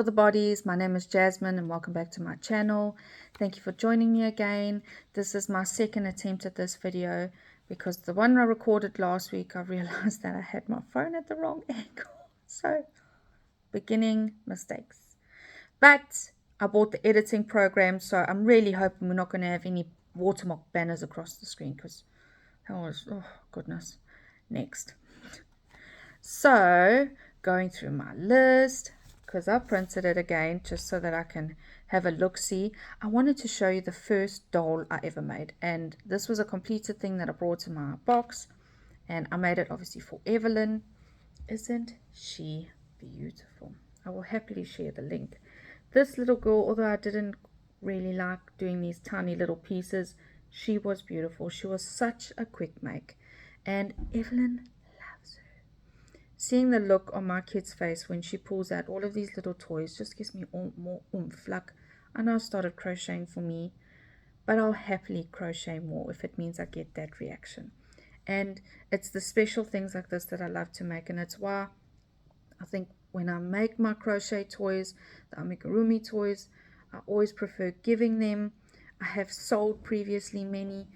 Hello the bodies, my name is Jasmine and welcome back to my channel. Thank you for joining me again. This is my second attempt at this video because the one I recorded last week I realized that I had my phone at the wrong angle. So, beginning mistakes. But I bought the editing program, so I'm really hoping we're not going to have any watermark banners across the screen because that was, oh goodness. Next. So, going through my list, because I printed it again just so that I can have a look-see. I wanted to show you the first doll I ever made, and this was a completed thing that I brought in my box, and I made it obviously for Evelyn. Isn't she beautiful? I will happily share the link. This little girl, although I didn't really like doing these tiny little pieces, she was beautiful. She was such a quick make, and Evelyn loves her. Seeing the look on my kid's face when she pulls out all of these little toys just gives me more oomph. Like, I know I started crocheting for me, but I'll happily crochet more if it means I get that reaction. And it's the special things like this that I love to make, and it's why I think when I make my crochet toys, the amigurumi toys, I always prefer giving them. I have sold previously many.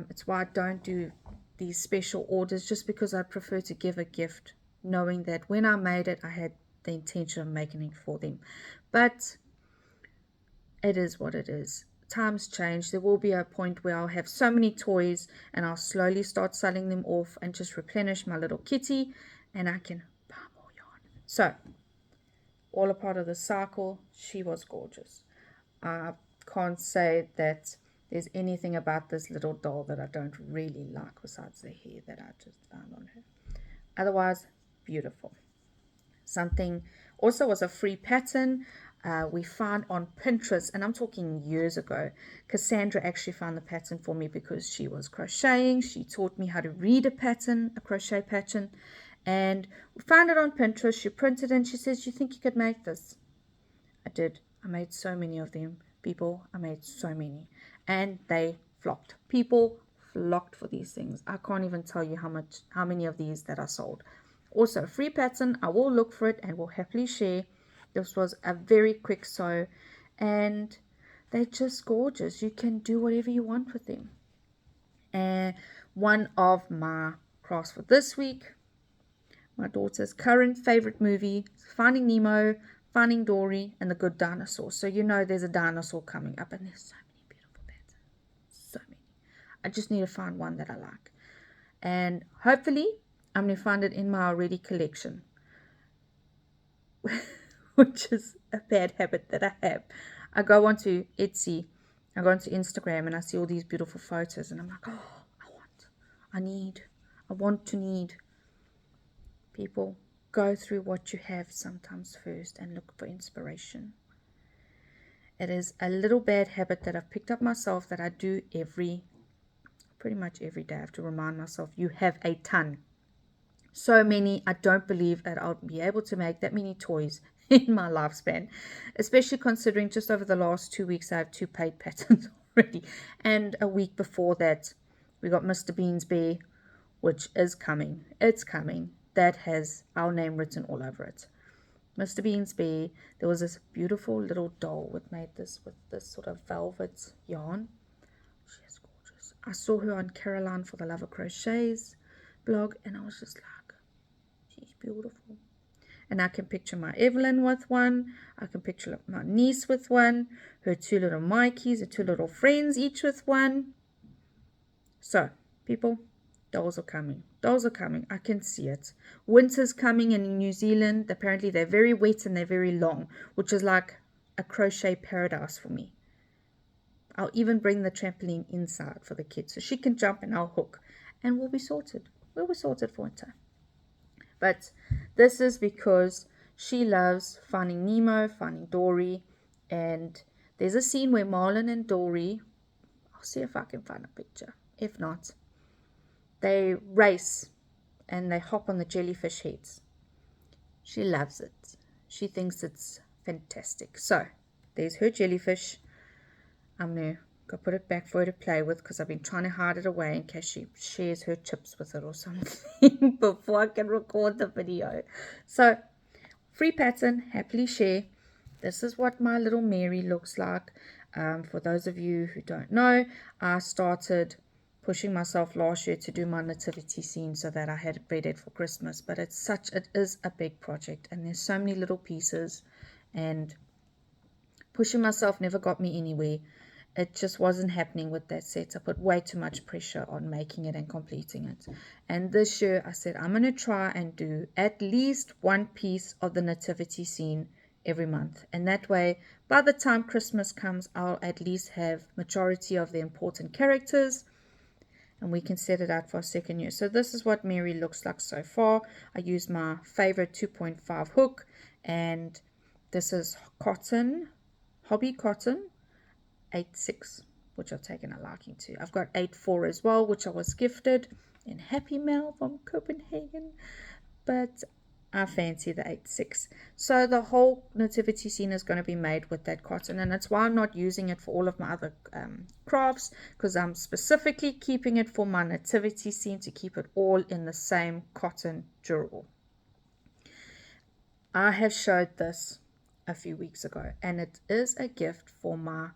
It's why I don't do these special orders, just because I prefer to give a gift, knowing that when I made it, I had the intention of making it for them. But it is what it is. Times change. There will be a point where I'll have so many toys and I'll slowly start selling them off and just replenish my little kitty, and I can buy more yarn. So, all a part of the cycle. She was gorgeous. I can't say that there's anything about this little doll that I don't really like besides the hair that I just found on her. Otherwise, beautiful. Something also was a free pattern we found on Pinterest, and I'm talking years ago. Cassandra actually found the pattern for me because she was crocheting. She taught me how to read a pattern, a crochet pattern, and we found it on Pinterest. She printed it and she says, "You think you could make this?" I did. I made so many of them, people. I made so many, and they flopped. People flocked for these things. I can't even tell you how many of these that I sold. Also, free pattern. I will look for it and will happily share. This was a very quick sew, and they're just gorgeous. You can do whatever you want with them. And one of my crafts for this week, my daughter's current favorite movie, Finding Nemo, Finding Dory, and The Good Dinosaur. So you know there's a dinosaur coming up, and there's so many beautiful patterns. So many. I just need to find one that I like. And hopefully I'm going to find it in my already collection, which is a bad habit that I have. I go onto Etsy, I go onto Instagram, and I see all these beautiful photos, and I'm like, oh, I want to need. People, go through what you have sometimes first and look for inspiration. It is a little bad habit that I've picked up myself that I do pretty much every day. I have to remind myself, you have a ton. So many, I don't believe that I'll be able to make that many toys in my lifespan, especially considering just over the last 2 weeks I have 2 paid patterns already, and a week before that we got Mr. Bean's Bear, which is coming. It's coming. That has our name written all over it. Mr. Bean's Bear. There was this beautiful little doll that made this with this sort of velvet yarn. She is gorgeous. I saw her on Caroline for the Love of Crochets blog, and I was just like, she's beautiful. And I can picture my Evelyn with one. I can picture my niece with one. Her 2 little Mikeys, her 2 little friends, each with one. So, people, dolls are coming. Dolls are coming. I can see it. Winter's coming in New Zealand. Apparently they're very wet and they're very long, which is like a crochet paradise for me. I'll even bring the trampoline inside for the kids so she can jump and I'll hook. And we'll be sorted. We'll be sorted for winter. But this is because she loves Finding Nemo, Finding Dory, and there's a scene where Marlin and Dory, I'll see if I can find a picture. If not, they race and they hop on the jellyfish heads. She loves it. She thinks it's fantastic. So there's her jellyfish. I'm going to go put it back for her to play with because I've been trying to hide it away in case she shares her chips with it or something before I can record the video. So free pattern, happily share. This is what my little Mary looks like. For those of you who don't know, I started pushing myself last year to do my nativity scene so that I had it ready for Christmas. But it is a big project, and there's so many little pieces, and pushing myself never got me anywhere. It just wasn't happening with that set. I put way too much pressure on making it and completing it. And this year I said I'm going to try and do at least one piece of the nativity scene every month. And that way, by the time Christmas comes, I'll at least have majority of the important characters, and we can set it out for a second year. So this is what Mary looks like so far. I used my favorite 2.5 hook, and this is cotton, hobby cotton, 8.6, which I've taken a liking to. I've got 8.4 as well, which I was gifted in Happy Mail from Copenhagen, but I fancy the 8.6. So the whole nativity scene is going to be made with that cotton, and that's why I'm not using it for all of my other crafts, because I'm specifically keeping it for my nativity scene to keep it all in the same cotton durable. I have showed this a few weeks ago, and it is a gift for my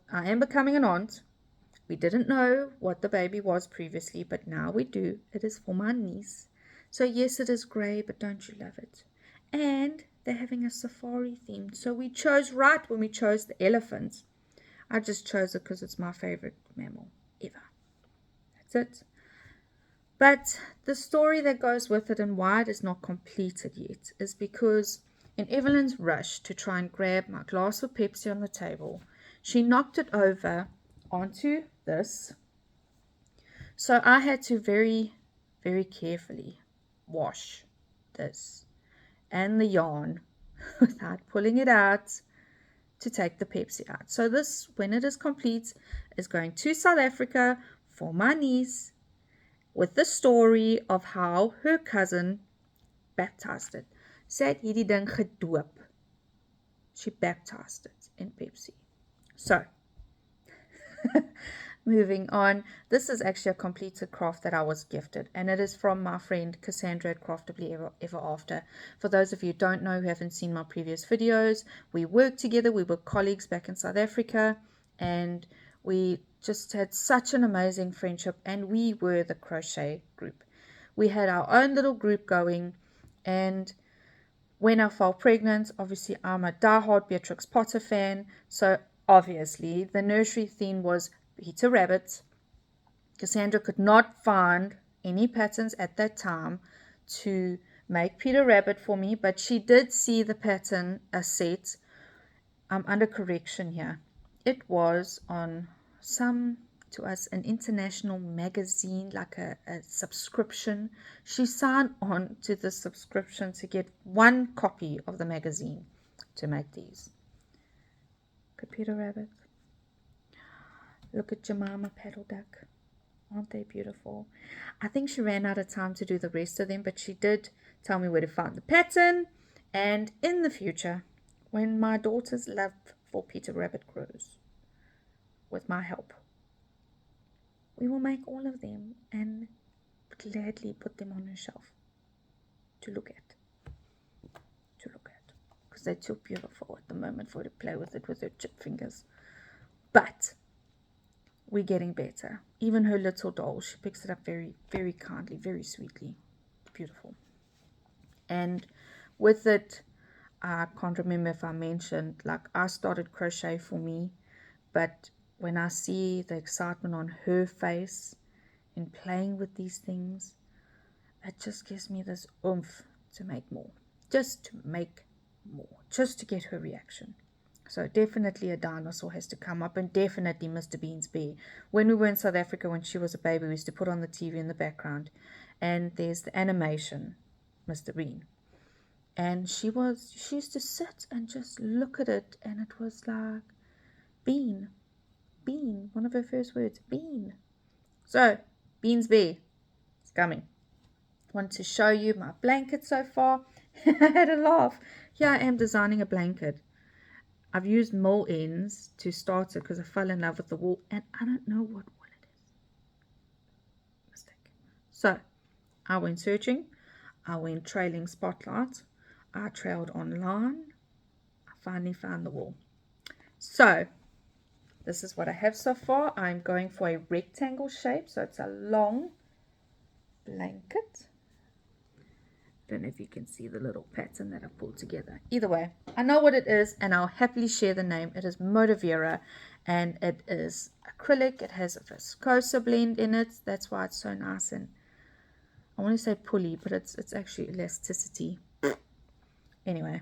I am becoming an aunt. We didn't know what the baby was previously, but now we do. It is for my niece. So yes, it is grey, but don't you love it? And they're having a safari theme. So we chose right when we chose the elephant. I just chose it because it's my favorite mammal ever. That's it. But the story that goes with it and why it is not completed yet is because in Evelyn's rush to try and grab my glass of Pepsi on the table, she knocked it over onto this. So I had to very, very carefully wash this and the yarn without pulling it out to take the Pepsi out. So this, when it is complete, is going to South Africa for my niece with the story of how her cousin baptized it. Sy het hierdie ding gedoop. She baptized it in Pepsi. So, moving on. This is actually a completed craft that I was gifted, and it is from my friend Cassandra at Craftably Ever After. For those of you who don't know, who haven't seen my previous videos, we worked together. We were colleagues back in South Africa, and we just had such an amazing friendship, and we were the crochet group. We had our own little group going, and when I fell pregnant, obviously I'm a diehard Beatrix Potter fan, so obviously the nursery theme was Peter Rabbit. Cassandra could not find any patterns at that time to make Peter Rabbit for me, but she did see the pattern, a set. I'm under correction here. It was on an international magazine, like a subscription. She signed on to the subscription to get one copy of the magazine to make these. Look at Peter Rabbit. Look at Jemima Paddle Duck. Aren't they beautiful? I think she ran out of time to do the rest of them, but she did tell me where to find the pattern. And in the future, when my daughter's love for Peter Rabbit grows, with my help, we will make all of them and gladly put them on her shelf to look at. Because they're too beautiful at the moment for her to play with it with her chip fingers. But we're getting better. Even her little doll, she picks it up very, very kindly, very sweetly. Beautiful. And with it, I can't remember if I mentioned, like, I started crochet for me, but when I see the excitement on her face in playing with these things, it just gives me this oomph to make more. Just to make more. Just to get her reaction. So definitely a dinosaur has to come up, and definitely Mr. Bean's bear. When we were in South Africa, when she was a baby, we used to put on the TV in the background, and there's the animation, Mr. Bean. And she used to sit and just look at it, and it was like, Bean, one of her first words, Bean. So, Bean's bear is coming. I want to show you my blanket so far. I had a laugh. Here I am designing a blanket. I've used mole ends to start it because I fell in love with the wool, and I don't know what wool it is. Mistake. So, I went searching. I went trailing spotlight. I trailed online. I finally found the wool. So this is what I have so far. I'm going for a rectangle shape, so it's a long blanket. Don't know if you can see the little pattern that I pulled together. Either way, I know what it is, and I'll happily share the name. It is Moda Vera, and it is acrylic. It has a viscose blend in it. That's why it's so nice, and I want to say pulley, but it's actually elasticity. Anyway,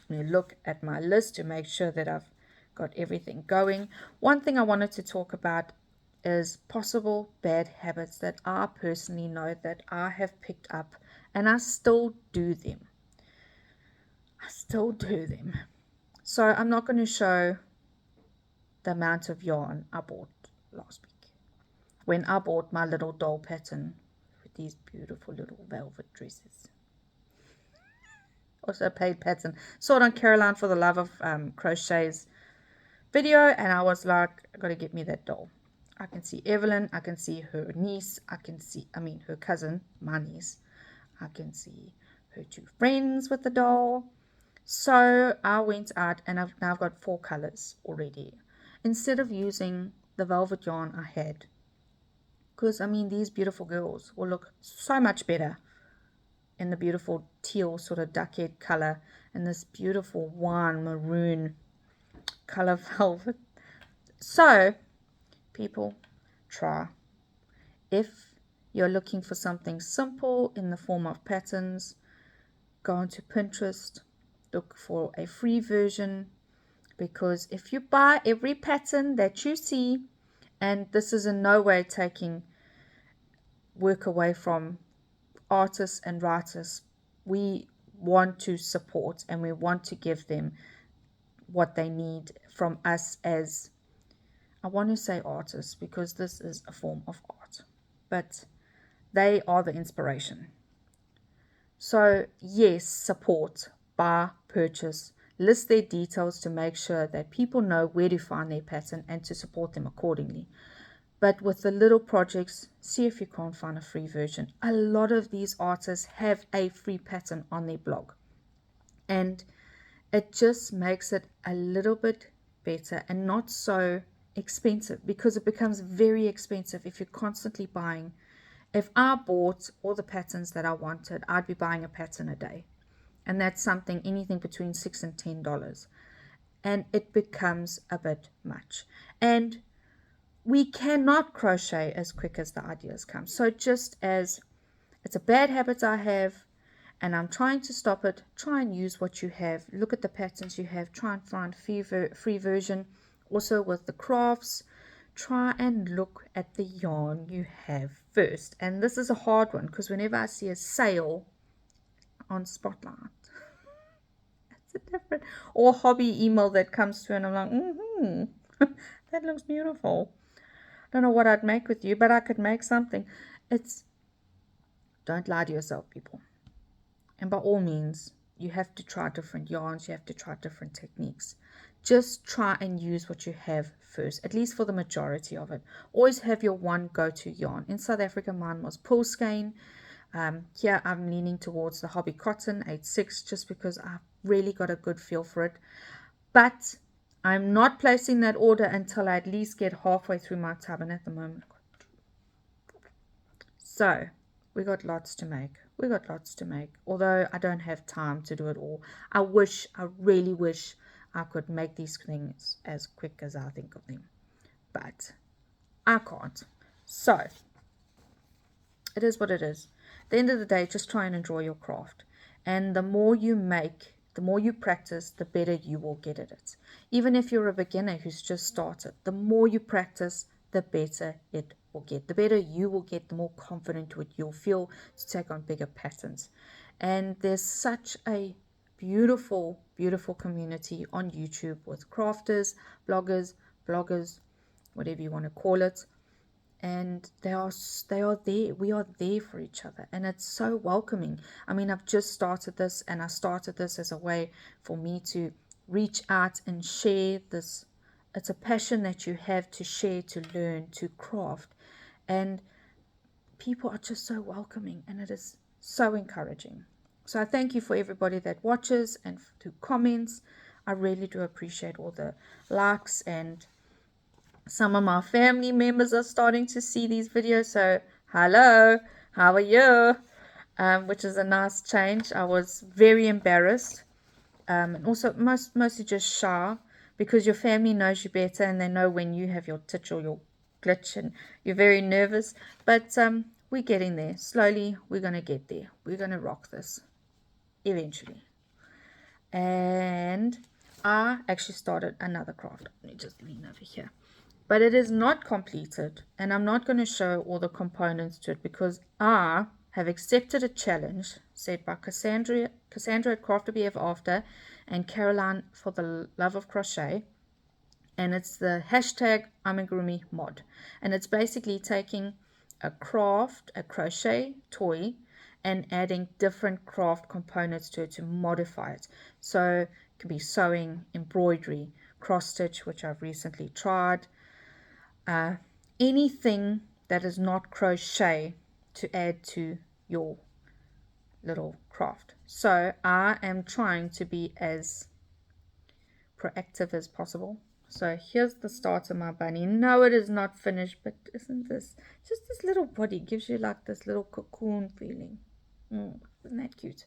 let me look at my list to make sure that I've got everything going. One thing I wanted to talk about is possible bad habits that I personally know that I have picked up, and I still do them. So I'm not going to show the amount of yarn I bought last week when I bought my little doll pattern with these beautiful little velvet dresses. Also a paid pattern. Saw it on Caroline for the Love of Crochets video, and I was like, I got to get me that doll. I can see Evelyn, I can see her niece, her cousin, my niece. I can see her two friends with the doll. So I went out, and I've got 4 colors already. Instead of using the velvet yarn I had, because these beautiful girls will look so much better in the beautiful teal sort of duckhead color and this beautiful wine maroon color velvet. So people, try. If you're looking for something simple in the form of patterns, go onto Pinterest, look for a free version, because if you buy every pattern that you see, and this is in no way taking work away from artists and writers, we want to support and we want to give them what they need from us as, I want to say artists, because this is a form of art, but they are the inspiration. So yes, support, buy, purchase, list their details to make sure that people know where to find their pattern and to support them accordingly. But with the little projects, see if you can't find a free version. A lot of these artists have a free pattern on their blog, and it just makes it a little bit better and not so expensive, because it becomes very expensive if you're constantly buying. If I bought all the patterns that I wanted, I'd be buying a pattern a day, and that's anything between $6 and $10, and it becomes a bit much, and we cannot crochet as quick as the ideas come. So just as it's a bad habit I have, and I'm trying to stop it, try and use what you have. Look at the patterns you have. Try and find free version. Also with the crafts, try and look at the yarn you have first. And this is a hard one, because whenever I see a sale on Spotlight, it's a different, or hobby email that comes through, and I'm like, that looks beautiful. Don't know what I'd make with you, but I could make something. Don't lie to yourself, people. And by all means, you have to try different yarns. You have to try different techniques. Just try and use what you have first, at least for the majority of it. Always have your one go-to yarn. In South Africa, mine was poolskein. Here, I'm leaning towards the Hobby Cotton 86, just because I've really got a good feel for it. But I'm not placing that order until I at least get halfway through my tub, and at the moment, so we got lots to make. Although I don't have time to do it all. I really wish I could make these things as quick as I think of them, but I can't. So it is what it is. At the end of the day, just try and enjoy your craft, and the more you make, the more you practice, the better you will get at it. Even if you're a beginner who's just started, the more you practice, the better it will get. The better you will get, the more confident you'll feel to take on bigger patterns. And there's such a beautiful, beautiful community on YouTube with crafters, bloggers, whatever you want to call it. And they are there. We are there for each other, and it's so welcoming. I've just started this, and I started this as a way for me to reach out and share this. It's a passion that you have to share, to learn, to craft, and people are just so welcoming, and it is so encouraging. So I thank you for everybody that watches and who comments. I really do appreciate all the likes, and some of my family members are starting to see these videos. So hello, how are you? Which is a nice change. I was very embarrassed, and also mostly just shy, because your family knows you better and they know when you have your titch or your glitch and you're very nervous. But we're getting there. Slowly, we're going to get there. We're going to rock this eventually. And I actually started another craft. Let me just lean over here. But it is not completed, and I'm not going to show all the components to it because I have accepted a challenge set by Cassandra at Craft BF After and Caroline for the Love of Crochet. And it's the hashtag amigurumi mod. And it's basically taking a crochet toy, and adding different craft components to it to modify it. So it could be sewing, embroidery, cross stitch, which I've recently tried. Anything that is not crochet to add to your little craft. So I am trying to be as proactive as possible. So here's the start of my bunny. No, it is not finished, but isn't this just this little body gives you like this little cocoon feeling? Isn't that cute?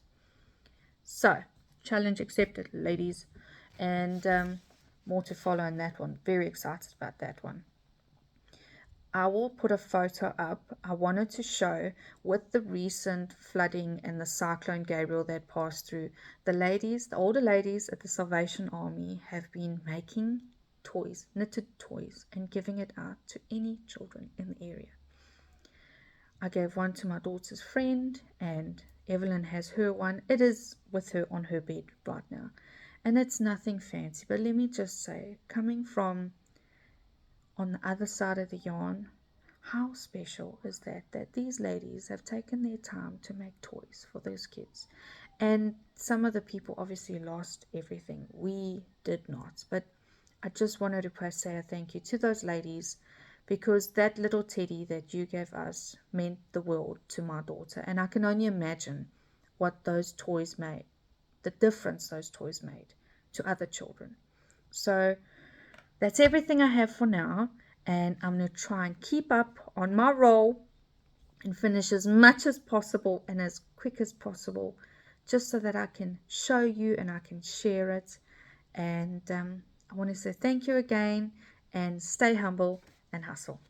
So challenge accepted, ladies, and more to follow on that one. Very excited about that one. I will put a photo up. I wanted to show, with the recent flooding and the Cyclone Gabriel that passed through, the older ladies at the Salvation Army have been making toys, knitted toys, and giving it out to any children in the area. I gave one to my daughter's friend, and Evelyn has her one. It is with her on her bed right now, and it's nothing fancy, but let me just say, coming from on the other side of the yarn, how special is that these ladies have taken their time to make toys for those kids. And some of the people obviously lost everything. We did not. But I just wanted to say a thank you to those ladies, because that little teddy that you gave us meant the world to my daughter. And I can only imagine what those toys made, the difference those toys made to other children. So that's everything I have for now, and I'm going to try and keep up on my roll and finish as much as possible and as quick as possible, just so that I can show you and I can share it. And I want to say thank you again, and stay humble and hustle.